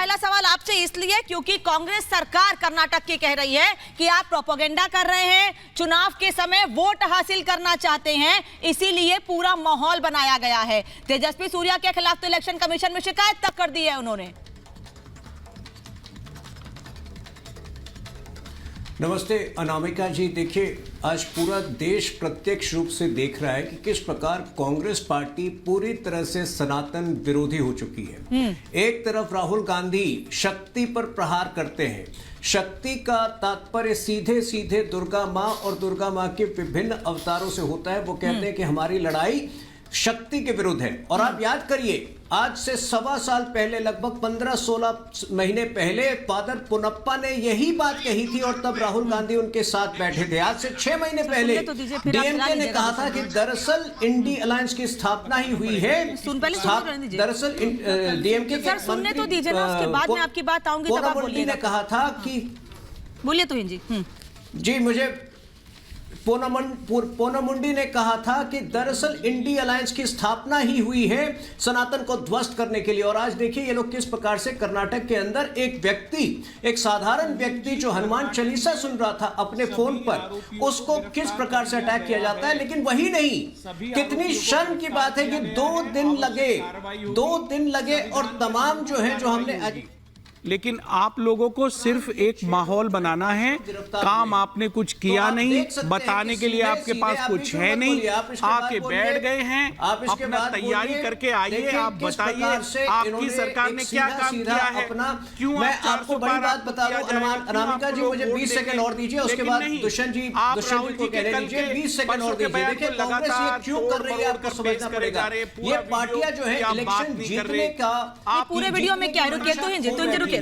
पहला सवाल आपसे इसलिए क्योंकि कांग्रेस सरकार कर्नाटक की कह रही है कि आप प्रोपेगेंडा कर रहे हैं, चुनाव के समय वोट हासिल करना चाहते हैं, इसीलिए पूरा माहौल बनाया गया है। तेजस्वी सूर्या के खिलाफ तो इलेक्शन कमीशन में शिकायत तक कर दी है उन्होंने। नमस्ते अनामिका जी। देखिए, आज पूरा देश प्रत्यक्ष रूप से देख रहा है कि किस प्रकार कांग्रेस पार्टी पूरी तरह से सनातन विरोधी हो चुकी है। एक तरफ राहुल गांधी शक्ति पर प्रहार करते हैं। शक्ति का तात्पर्य सीधे सीधे दुर्गा माँ और दुर्गा माँ के विभिन्न अवतारों से होता है। वो कहते हैं कि हमारी लड़ाई शक्ति के विरुद्ध है। और आप याद करिए, आज से 1.25 साल पहले, लगभग 15-16 महीने पहले फादर पुनप्पा ने यही बात कही थी और तब राहुल गांधी उनके साथ बैठे थे। आज से 6 महीने पहले डीएमके ने कहा था कि दरअसल इंडी अलायंस की स्थापना ही हुई है। दरअसल डीएमके के सुनने तो दीजिए ना, उसके बाद मैं आपकी बात आऊंगी। पोनामुंडी ने कहा था कि बोलिए तो जी। जी, मुझे पोनामुंडी ने कहा था कि दरअसल इंडी अलायंस की स्थापना ही हुई है सनातन को ध्वस्त करने के लिए। और आज देखिए ये लोग किस प्रकार से कर्नाटक के अंदर एक व्यक्ति, एक साधारण व्यक्ति जो हनुमान चालीसा सुन रहा था अपने फोन पर, उसको किस प्रकार से अटैक किया जाता है। लेकिन वही नहीं, कितनी शर्म की बात है कि 2 दिन लगे और तमाम जो है, जो हमने, लेकिन आप लोगों को सिर्फ एक माहौल बनाना है। काम आपने कुछ किया नहीं, बताने के लिए आपके पास कुछ है नहीं, आके बैठ गए हैं। अपना तैयारी करके आइए, आप बताइए आपकी सरकार ने क्या काम किया है। क्यों मैं आपको बड़ी बात बता रहा हूं अनामिका जी, मुझे 20 सेकंड और दीजिए, उसके बाद दुष्यंत जी को कहने दीजिए। 20 सेकंड और दीजिए। देखिए कांग्रेस ये क्यों कर रही है आपको समझना पड़ेगा। ये पार्टियां जो है इलेक्शन जीतने का पूरे वीडियो में क्या रुकिए रुकिए,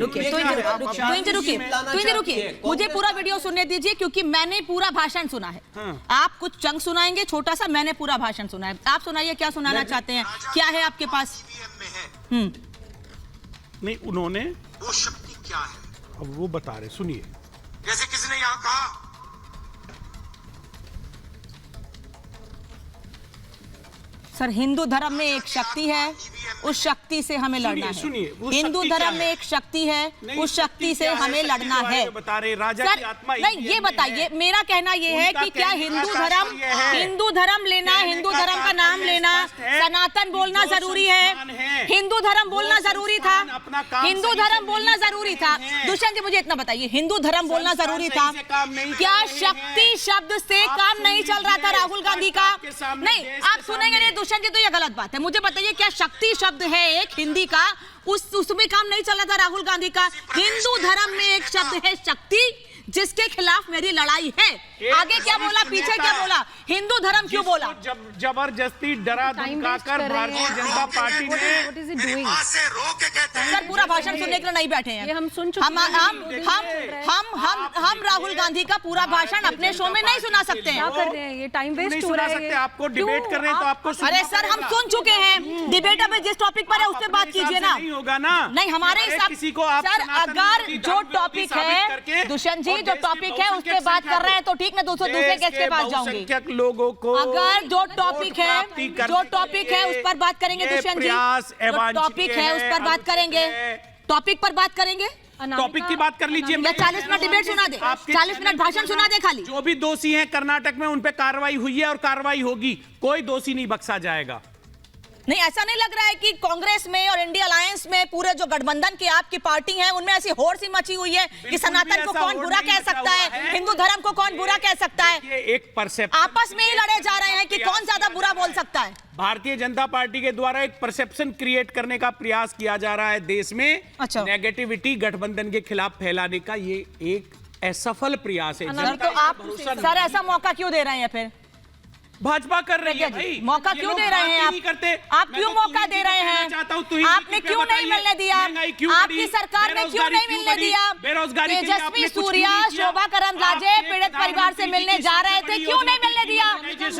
मुझे पूरा वीडियो सुनने दीजिए क्योंकि मैंने पूरा भाषण सुना है। आप कुछ चंक सुनाएंगे छोटा सा, मैंने पूरा भाषण सुना है। आप सुनाइए, क्या सुनाना चाहते हैं, क्या है आपके पास। नहीं, उन्होंने वो शक्ति क्या है अब वो बता रहे, सुनिए। जैसे किसी ने यहां कहा, सर हिंदू धर्म में एक शक्ति है, उस शक्ति से हमें लड़ना है। हिंदू धर्म में एक शक्ति है, उस शक्ति से हमें लड़ना है। सर नहीं, ये बताइए, मेरा कहना ये है कि क्या हिंदू धर्म लेना, हिंदू धर्म का नाम लेना, सनातन बोलना जरूरी है। हिंदू धर्म बोलना जरूरी था, हिंदू धर्म बोलना जरूरी था। दुष्यंत जी मुझे इतना बताइए, हिंदू धर्म बोलना जरूरी था, क्या शक्ति शब्द से काम नहीं चल रहा था राहुल गांधी का। नहीं, आप सुनेंगे नहीं दुष्यंत जी, तो ये गलत बात है। मुझे बताइए, क्या शक्ति शब्द है एक हिंदी का, उसमें काम नहीं चल रहा था राहुल गांधी का। हिंदू धर्म में एक शब्द है शक्ति, जिसके खिलाफ मेरी लड़ाई है। आगे क्या बोला, पीछे क्या बोला, हिंदू धर्म क्यों बोला। जबरदस्ती डरा धमकाकर भारतीय जनता पार्टी ने सर पूरा भाषण सुनने के लिए नहीं बैठे हैं, हम सुन चुके हैं। हम राहुल गांधी का पूरा भाषण अपने शो में नहीं सुना सकते हैं। क्या कर रहे हैं, ये टाइम वेस्ट हो रहा है। आपको डिबेट कर रहे हैं तो आपको, अरे सर हम सुन चुके हैं, डिबेट अब जिस टॉपिक पर है उस पर बात कीजिए ना। नहीं होगा ना, नहीं हमारे हिसाब सर, अगर जो टॉपिक है दुष्यंत जी, जो टॉपिक है उस पर बात कर रहे हैं तो ठीक, मैं दूसरे केस के पास जाऊंगी। लोगों को अगर जो टॉपिक है उस पर बात करेंगे दुष्यंत जी, टॉपिक है उस पर बात करेंगे, टॉपिक पर बात करेंगे। टॉपिक की बात कर लीजिए। मैं 40 मिनट डिबेट सुना दे, 40 मिनट भाषण सुना दे खाली। जो भी दोषी हैं कर्नाटक में, उन पे कार्रवाई हुई है और कार्रवाई होगी, कोई दोषी नहीं बख्शा जाएगा। नहीं, ऐसा नहीं लग रहा है कि कांग्रेस में और इंडिया अलायंस में पूरे जो गठबंधन की आपकी पार्टी है उनमें ऐसी होड़ सी मची हुई है कि सनातन को कौन बुरा कह सकता है, हिंदू धर्म को कौन बुरा कह सकता है। एक परसेप्शन, आपस में ही लड़े जा रहे हैं कि कौन ज्यादा बुरा बोल सकता है। भारतीय जनता पार्टी के द्वारा एक परसेप्शन क्रिएट करने का प्रयास किया जा रहा है देश में। अच्छा। नेगेटिविटी गठबंधन के खिलाफ फैलाने का ये एक असफल प्रयास है। सर तो आप सर ऐसा मौका क्यों दे रहे हैं, फिर भाजपा कर रही है भाई, मौका क्यों दे रहे हैं आप क्यों मौका दे रहे हैं। आपने क्यों नहीं मिलने दिया, आपकी सरकार ने क्यों नहीं मिलने दिया। तेजस्वी सूर्या, शोभा करंदलाजे पीड़ित परिवार से मिलने जा रहे थे, क्यों नहीं मिलने दिया।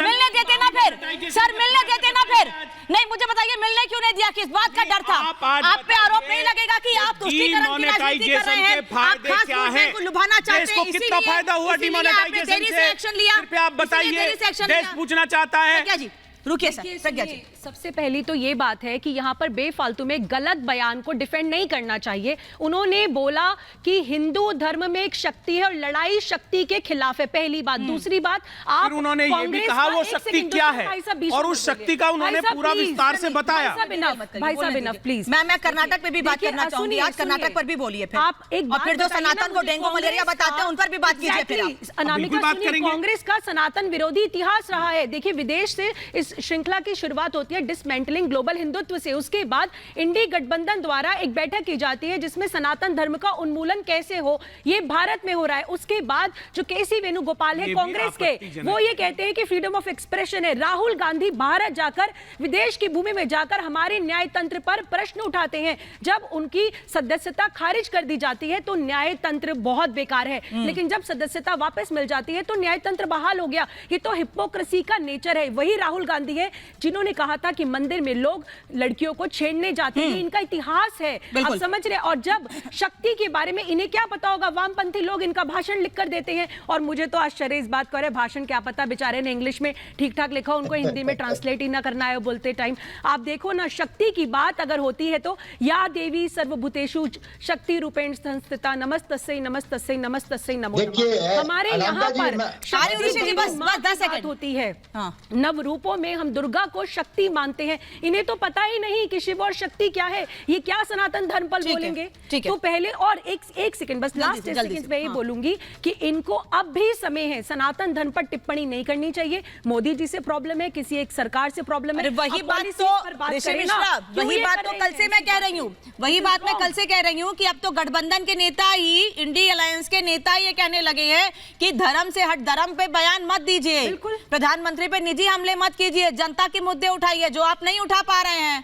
मिलने देते ना फिर, सर मिलने देते ना फिर। नहीं मुझे बताइए, मिलने क्यों नहीं दिया, किस बात का डर था। आप पे आरोप नहीं लगेगा कि आप तुष्टीकरण की राजनीति कर रहे हैं, आप खास मुद्दे को लुभाना चाहते हैं, कितना फायदा हुआ डिमोनेटाइजेशन से, एक्शन लिया। आप बताइए, देश पूछना चाहता है। क्या जी, रुकिए सर, प्रज्ञा जी। सबसे पहली तो ये बात है कि यहाँ पर बेफालतू में गलत बयान को डिफेंड नहीं करना चाहिए। उन्होंने बोला कि हिंदू धर्म में एक शक्ति है और लड़ाई शक्ति के खिलाफ है, पहली बात। दूसरी बात, आप फिर उन्होंने ये भी कहा वो शक्ति क्या है और उस शक्ति का उन्होंने पूरा विस्तार से बताया। भाई साहब इनफ प्लीज। मैं कर्नाटक पे भी बात करना चाहूंगी, आज कर्नाटक पर भी बोलिए फिर आप एक और फिर जो सनातन को डेंगू मलेरिया बताते हैं उन पर भी बात कीजिए फिर आप। अनामिका सुनिए, कांग्रेस का सनातन विरोधी इतिहास रहा है। देखिए, विदेश से इस श्रृंखला की शुरुआत होती है डिसमेंटलिंग ग्लोबल हिंदुत्व से। उसके बाद इंडी गठबंधन द्वारा एक बैठक की जाती है जिसमें सनातन धर्म का उन्मूलन कैसे हो, ये भारत में हो रहा है। उसके बाद जो केसी वेणुगोपाल है कांग्रेस के, वो ये कहते हैं कि फ्रीडम ऑफ एक्सप्रेशन है। राहुल गांधी भारत जाकर, विदेश की भूमि में जाकर हमारे न्याय तंत्र पर प्रश्न उठाते हैं। जब उनकी सदस्यता खारिज कर दी जाती है तो न्याय तंत्र बहुत बेकार है, लेकिन जब सदस्यता वापस मिल जाती है तो न्याय तंत्र बहाल हो गया। ये तो हिपोक्रेसी का नेचर है। वही राहुल गांधी है जिन्होंने कहा था कि मंदिर में लोग लड़कियों को छेड़ने जाते हैं, इनका इतिहास है, आप समझ रहे। और जब शक्ति के बारे में इन्हें क्या पता होगा, वामपंथी लोग इनका भाषण लिख कर देते हैं। और मुझे तो आश्चर्य इस बात का है, भाषण क्या पता, बेचारे ने इंग्लिश में ठीक ठाक लिखा, उनको हिंदी में ट्रांसलेट ही ना करना है बोलते टाइम। आप देखो ना, शक्ति की बात अगर होती है तो या देवी सर्वभूतेषु शक्ति रूपेण संस्थिता नमस्तस्यै नमस्तस्यै नमस्तस्यै नमो नमः। हमारे यहाँ पर बात होती है नव रूपों में, हम दुर्गा को शक्ति मानते हैं। इन्हें तो पता ही नहीं कि शिव और शक्ति क्या है, ये क्या सनातन धर्म पर बोलेंगे। तो पहले और एक सेकंड बस, लास्ट सेकंड में ये बोलूंगी कि इनको अब भी समय है, सनातन धर्म पर टिप्पणी नहीं करनी चाहिए। मोदी जी से प्रॉब्लम है, किसी एक सरकार से प्रॉब्लम है, वही बात तो कल से मैं कह रही हूँ, वही बात मैं कल से कह रही हूँ कि अब तो गठबंधन के नेता ही, इंडी अलायंस के नेता ये कहने लगे हैं कि धर्म से हट धर्म पे बयान मत दीजिए, प्रधानमंत्री पे निजी हमले मत कीजिए, जनता के मुद्दे उठाइए जो आप नहीं उठा पा रहे हैं।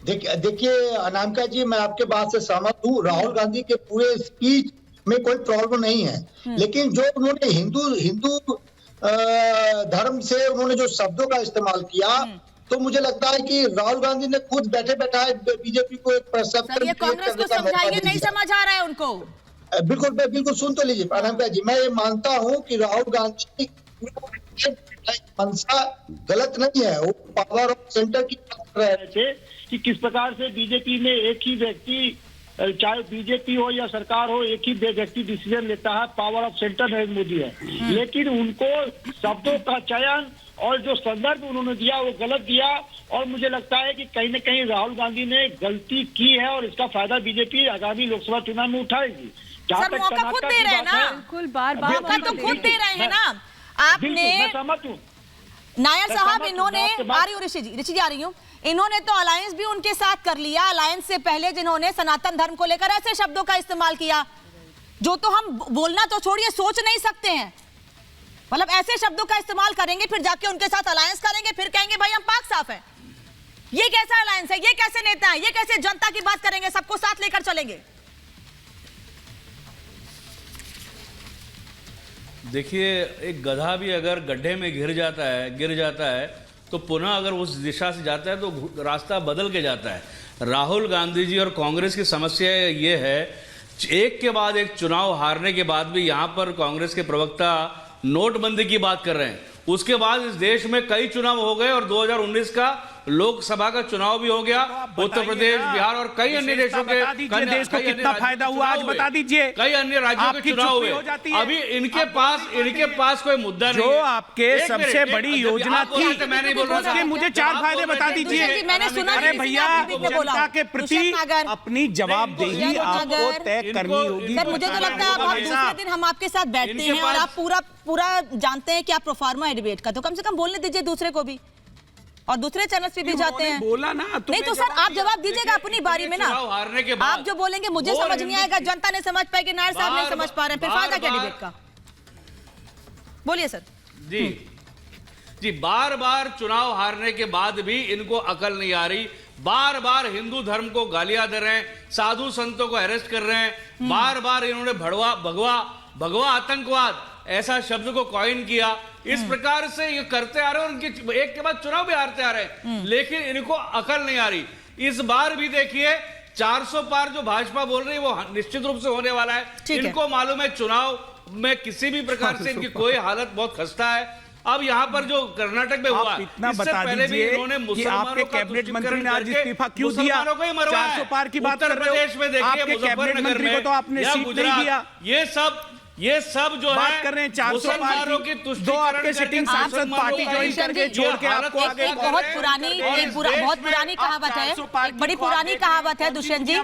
देखिए अनामिका जी, मैं आपके बात से सहमत हूँ। राहुल गांधी के पूरे स्पीच में कोई प्रॉब्लम नहीं है, लेकिन जो उन्होंने हिंदू धर्म से उन्होंने जो शब्दों का इस्तेमाल किया, तो मुझे लगता है कि राहुल गांधी ने खुद बैठे बैठाए बीजेपी को एक ये कांग्रेस को समझाइए, नहीं समझ आ रहा है उनको। बिल्कुल सुन तो लीजिए अनामिका जी, मैं ये मानता हूँ कि राहुल गांधी की मंशा गलत नहीं है, वो पावर ऑफ सेंटर की बात कर रहे थे कि किस प्रकार से बीजेपी में एक ही व्यक्ति, चाहे बीजेपी हो या सरकार हो, एक ही व्यक्ति डिसीजन लेता है, power of centre Narendra Modi है। लेकिन उनको शब्दों का चयन और जो संदर्भ उन्होंने दिया वो गलत दिया, और मुझे लगता है कि कहीं न कहीं राहुल गांधी ने गलती की है और इसका फायदा बीजेपी आगामी लोकसभा चुनाव में उठाएगी। सर मौका खुद दे रहे हैं ना, बिल्कुल बार-बार मौका तो खुद दे रहे हैं ना आपने। सहमत हूँ नायर साहब, इन्होंने आ रही हूँ ऋषि जी आ रही हूँ, इन्होंने तो अलायंस भी उनके साथ कर लिया। अलायंस से पहले जिन्होंने सनातन धर्म को लेकर ऐसे शब्दों का इस्तेमाल किया जो तो हम बोलना तो छोड़िए, सोच नहीं सकते हैं। मतलब ऐसे शब्दों का इस्तेमाल करेंगे, फिर जाके उनके साथ अलायंस करेंगे, फिर कहेंगे भाई हम पाक साफ है। ये कैसा अलायंस है, ये कैसे नेता है, ये कैसे जनता की बात करेंगे, सबको साथ लेकर चलेंगे। देखिए, एक गधा भी अगर गड्ढे में गिर जाता है तो पुनः अगर उस दिशा से जाता है तो रास्ता बदल के जाता है। राहुल गांधी जी और कांग्रेस की समस्या ये है, एक के बाद एक चुनाव हारने के बाद भी यहाँ पर कांग्रेस के प्रवक्ता नोटबंदी की बात कर रहे हैं। उसके बाद इस देश में कई चुनाव हो गए और 2019 का लोकसभा का चुनाव भी हो गया, उत्तर प्रदेश, बिहार और कई अन्य देशों के देश को कितना फायदा हुआ आज बता दीजिए। कई अन्य राज्यों के चुनाव हुए, अभी इनके पास कोई मुद्दा नहीं। जो आपके सबसे बड़ी योजना थी, उसके मुझे 4 फायदे बता दीजिए। अरे भैया, जनता के प्रति अपनी जवाबदेही आपको तय करनी होगी। सर मुझे तो लगता है आप दूसरे दिन हम आपके साथ बैठते हैं और आप पूरा जानते हैं कि आप प्रोफार्मा है डिबेट का, तो कम से कम बोलने दीजिए दूसरे को भी, और दूसरे चैनल्स पे भी जाते हैं। बोला ना, नहीं तो सर आप जवाब दीजिएगा अपनी बारी में ना। आप जो बोलेंगे मुझे समझ नहीं आएगा, जनता ने समझ पाएगी, नायर साहब नहीं समझ पा रहे हैं, फिर फायदा क्या डिबेट का। बोलिए सर। जी बार बार चुनाव हारने के बाद भी इनको अकल नहीं आ रही, बार बार हिंदू धर्म को गालियां दे रहे हैं, साधु संतों को अरेस्ट कर रहे हैं, बार बार इन्होंने भगवा आतंकवाद ऐसा शब्द को कॉइन किया। इस प्रकार से ये करते आ रहे हैं और उनके एक के बाद चुनाव भी हारते आ रहे हैं, लेकिन इनको अकल नहीं आ रही। इस बार भी देखिए 400 पार जो भाजपा बोल रही है वो निश्चित रूप से होने वाला है। इनको मालूम है चुनाव में किसी भी प्रकार से इनकी कोई हालत बहुत खस्ता है। अब यहाँ पर जो कर्नाटक में हुआ, आप इतना इससे बता पहले भी दीजिए इन्होंने कि मुसलमानों आपके का कैबिनेट मंत्री ने आज तुष्टीकरण इस्तीफा करके क्यों दिया? मुसलमानों को ही मरवाया 400 पार की बात कर रहे हो। उत्तर प्रदेश में देखिए, आपके कैबिनेट मुजफ्फरनगर मंत्री को तो आपने या सीट नहीं गुजरात, दिया। ये सब जो बात है कर रहे हैं 400 पार मुसलमानों की। की दो तुष्टीकरण आपके करके सिटिंग सांसद मुसलमानों पार्टी को ज्वाइन ये करके हालत छोड़ के आपको एक- आगे एक बहुत पुरानी बहुत पुरानी कहावत है, एक बड़ी पुरानी कहावत है दुष्यंत जी,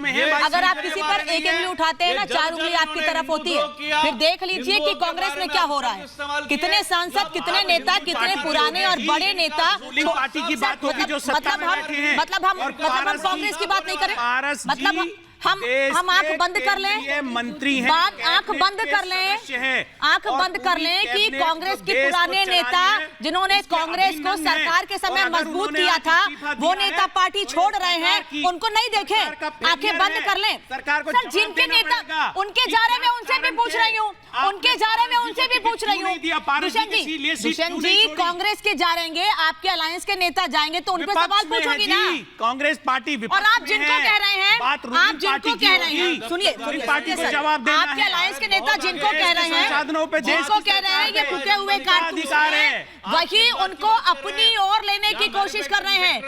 अगर आप किसी पर एक उंगली उठाते हैं ना, 4 उंगली आपकी तरफ होती है। फिर देख लीजिए कि कांग्रेस में क्या हो रहा है, कितने सांसद, कितने नेता, कितने पुराने और बड़े नेता। पार्टी की बात होगी जो सत्ता में बैठे हैं। मतलब हम कांग्रेस की बात नहीं करें, मतलब हम आंख बंद कर लें, मंत्री हैं, आंख बंद कर लें, आंख बंद कर लें कि कांग्रेस के पुराने नेता जिन्होंने कांग्रेस को सरकार के समय मजबूत किया था, वो नेता पार्टी छोड़ रहे हैं, उनको नहीं देखें, आंखें बंद कर लें। सर, जिनके नेता उनके जा रहे, मैं उनसे भी पूछ रही हूँ, उनके जा रहे, मैं उनसे भी पूछ रही हूँ। दुष्यंत जी, कांग्रेस के जा रहेंगे, आपके अलायंस के नेता जाएंगे तो उनको सवाल पूछोगी ना। कांग्रेस पार्टी और आप जिनको कह रहे हैं, आप जिनको कह रहे हैं, सुनिए, पार्टी को जवाब देना है। आपके अलायंस के नेता जिनको कह रहे हैं, संसाधनों पे जिनको कह रहे हैं ये फूके हुए कारतूस हैं, वही उनको अपनी ओर लेने की कोशिश कर रहे हैं।